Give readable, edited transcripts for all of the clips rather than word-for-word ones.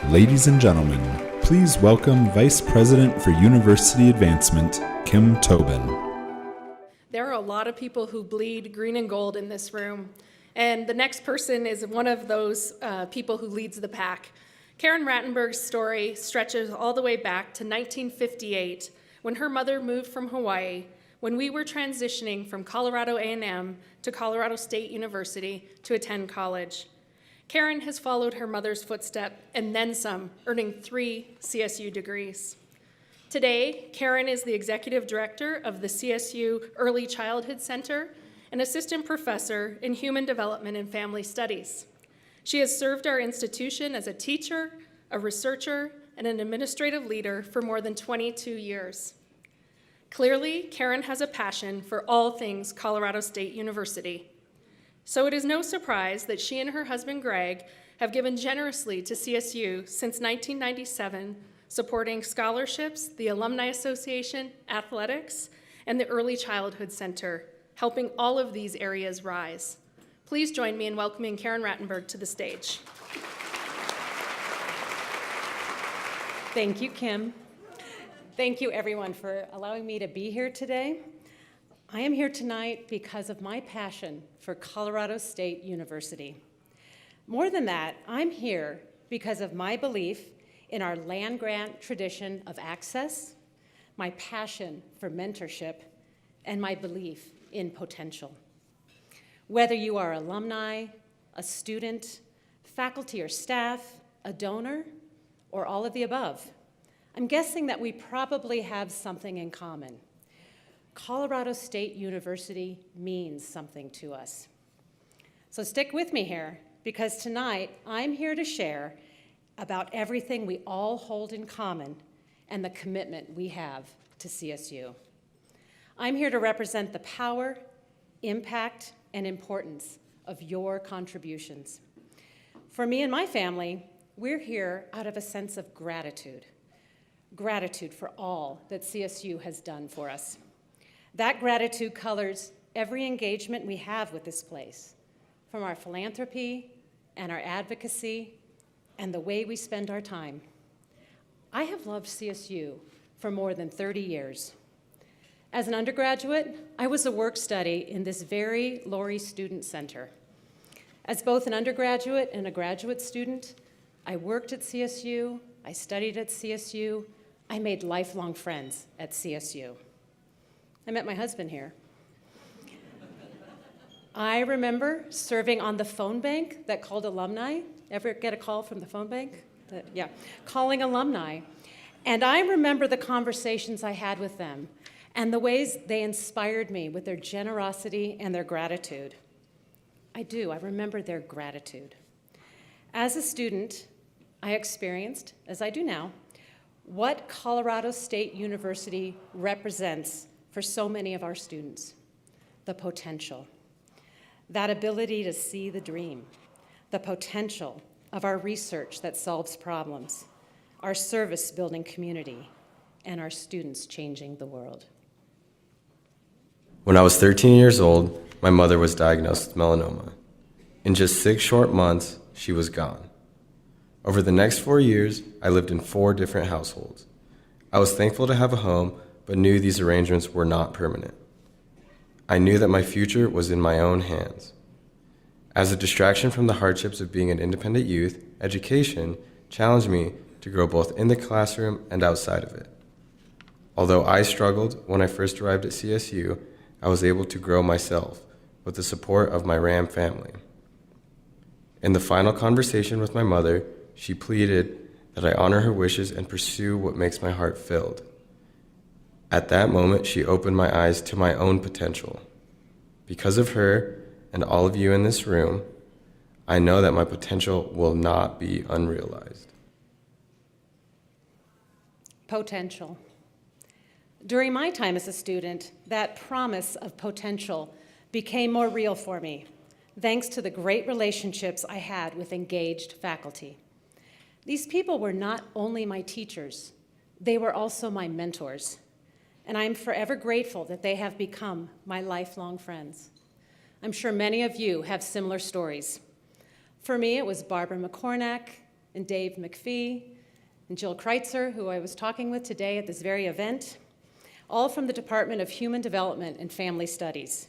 Ladies and gentlemen, please welcome Vice President for University Advancement, Kim Tobin. There are a lot of people who bleed green and gold in this room, and the next person is one of those people who leads the pack. Karen Rattenborg's story stretches all the way back to 1958, when her mother moved from Hawaii, when we were transitioning from Colorado A&M to Colorado State University to attend college. Karen has followed her mother's footsteps and then some, earning 3 CSU degrees. Today, Karen is the executive director of the CSU Early Childhood Center and assistant professor in human development and family studies. She has served our institution as a teacher, a researcher, and an administrative leader for more than 22 years. Clearly, Karen has a passion for all things Colorado State University. So it is no surprise that she and her husband Greg have given generously to CSU since 1997, supporting scholarships, the Alumni Association, athletics, and the Early Childhood Center, helping all of these areas rise. Please join me in welcoming Karen Rattenborg to the stage. Thank you, Kim. Thank you, everyone, for allowing me to be here today. I am here tonight because of my passion for Colorado State University. More than that, I'm here because of my belief in our land-grant tradition of access, my passion for mentorship, and my belief in potential. Whether you are alumni, a student, faculty or staff, a donor, or all of the above, I'm guessing that we probably have something in common. Colorado State University means something to us. So stick with me here, because tonight I'm here to share about everything we all hold in common and the commitment we have to CSU. I'm here to represent the power, impact, and importance of your contributions. For me and my family, we're here out of a sense of gratitude. Gratitude for all that CSU has done for us. That gratitude colors every engagement we have with this place, from our philanthropy and our advocacy and the way we spend our time. I have loved CSU for more than 30 years. As an undergraduate, I was a work study in this very Laurie Student Center. As both an undergraduate and a graduate student, I worked at CSU, I studied at CSU, I made lifelong friends at CSU. I met my husband here. I remember serving on the phone bank that called alumni. Ever get a call from the phone bank? Yeah, calling alumni. And I remember the conversations I had with them and the ways they inspired me with their generosity and their gratitude. I remember their gratitude. As a student, I experienced, as I do now, what Colorado State University represents for so many of our students: the potential, that ability to see the dream, the potential of our research that solves problems, our service building community, and our students changing the world. When I was 13 years old, my mother was diagnosed with melanoma. In just 6 short months, she was gone. Over the next 4 years, I lived in 4 different households. I was thankful to have a home, but knew these arrangements were not permanent. I knew that my future was in my own hands. As a distraction from the hardships of being an independent youth, education challenged me to grow both in the classroom and outside of it. Although I struggled when I first arrived at CSU, I was able to grow myself with the support of my RAM family. In the final conversation with my mother, she pleaded that I honor her wishes and pursue what makes my heart filled. At that moment, she opened my eyes to my own potential. Because of her and all of you in this room, I know that my potential will not be unrealized. Potential. During my time as a student, that promise of potential became more real for me, thanks to the great relationships I had with engaged faculty. These people were not only my teachers, they were also my mentors. And I am forever grateful that they have become my lifelong friends. I'm sure many of you have similar stories. For me, it was Barbara McCornack, and Dave McPhee, and Jill Kreitzer, who I was talking with today at this very event, all from the Department of Human Development and Family Studies.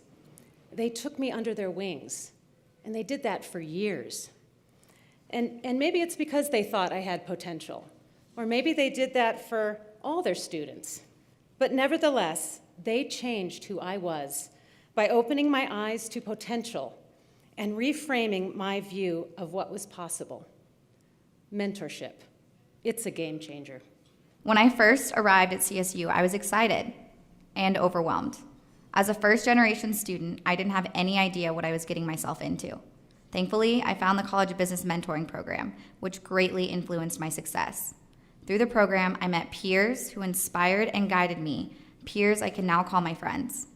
They took me under their wings, and they did that for years. And maybe it's because they thought I had potential, or maybe they did that for all their students. But nevertheless, they changed who I was by opening my eyes to potential and reframing my view of what was possible. Mentorship. It's a game changer. When I first arrived at CSU, I was excited and overwhelmed. As a first-generation student, I didn't have any idea what I was getting myself into. Thankfully, I found the College of Business Mentoring Program, which greatly influenced my success. Through the program, I met peers who inspired and guided me, peers I can now call my friends.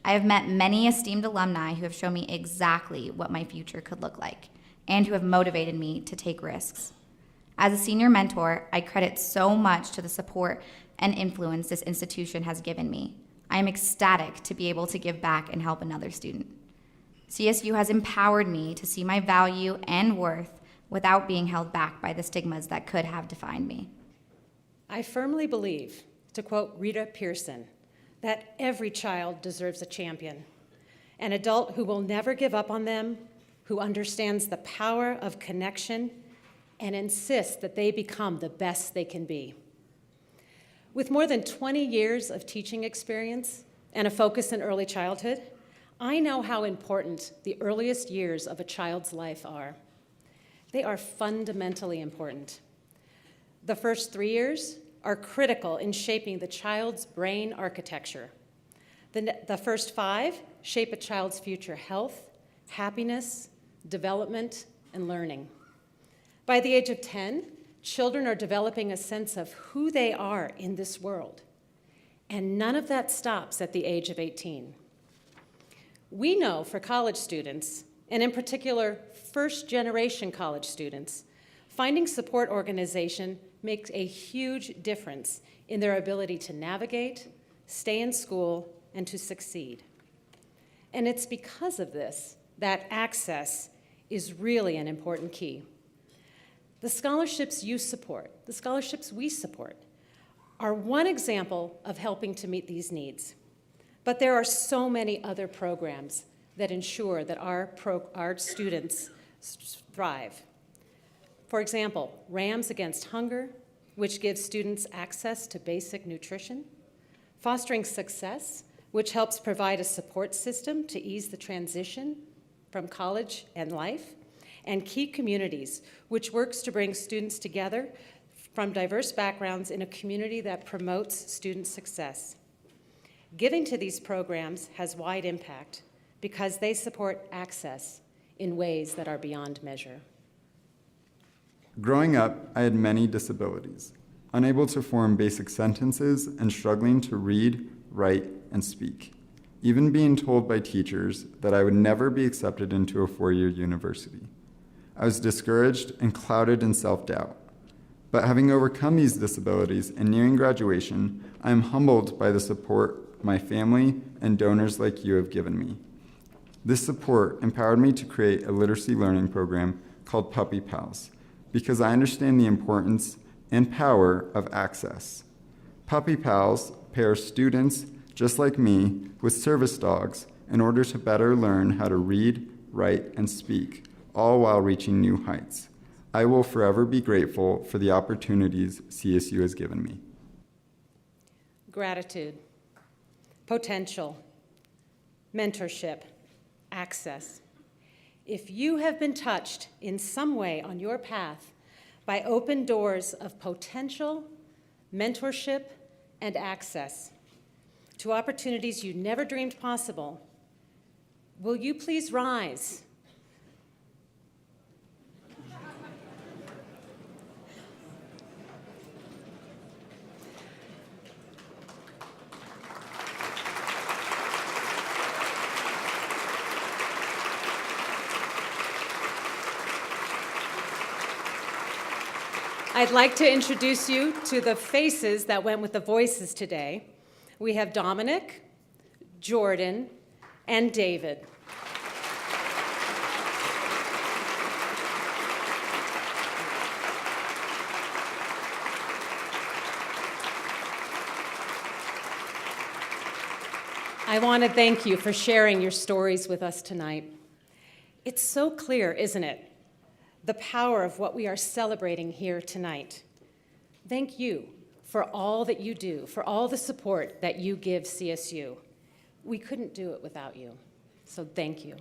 I have met many esteemed alumni who have shown me exactly what my future could look like, and who have motivated me to take risks. As a senior mentor, I credit so much to the support and influence this institution has given me. I am ecstatic to be able to give back and help another student. CSU has empowered me to see my value and worth without being held back by the stigmas that could have defined me. I firmly believe, to quote Rita Pearson, that every child deserves a champion, an adult who will never give up on them, who understands the power of connection, and insists that they become the best they can be. With more than 20 years of teaching experience and a focus in early childhood, I know how important the earliest years of a child's life are. They are fundamentally important. The first 3 years are critical in shaping the child's brain architecture. The first 5 shape a child's future health, happiness, development, and learning. By the age of 10, children are developing a sense of who they are in this world, and none of that stops at the age of 18. We know for college students, and in particular, first-generation college students, finding support organization makes a huge difference in their ability to navigate, stay in school, and to succeed. And it's because of this that access is really an important key. The scholarships you support, the scholarships we support, are one example of helping to meet these needs. But there are so many other programs that ensure that our students thrive. For example, Rams Against Hunger, which gives students access to basic nutrition. Fostering Success, which helps provide a support system to ease the transition from college and life. And Key Communities, which works to bring students together from diverse backgrounds in a community that promotes student success. Giving to these programs has wide impact because they support access in ways that are beyond measure. Growing up, I had many disabilities, unable to form basic sentences and struggling to read, write, and speak, even being told by teachers that I would never be accepted into a four-year university. I was discouraged and clouded in self-doubt. But having overcome these disabilities and nearing graduation, I am humbled by the support my family and donors like you have given me. This support empowered me to create a literacy learning program called Puppy Pals, because I understand the importance and power of access. Puppy Pals pairs students just like me with service dogs in order to better learn how to read, write, and speak, all while reaching new heights. I will forever be grateful for the opportunities CSU has given me. Gratitude, potential, mentorship, access. If you have been touched in some way on your path by open doors of potential, mentorship, and access to opportunities you never dreamed possible, will you please rise? I'd like to introduce you to the faces that went with the voices today. We have Dominic, Jordan, and David. I want to thank you for sharing your stories with us tonight. It's so clear, isn't it? The power of what we are celebrating here tonight. Thank you for all that you do, for all the support that you give CSU. We couldn't do it without you, so thank you.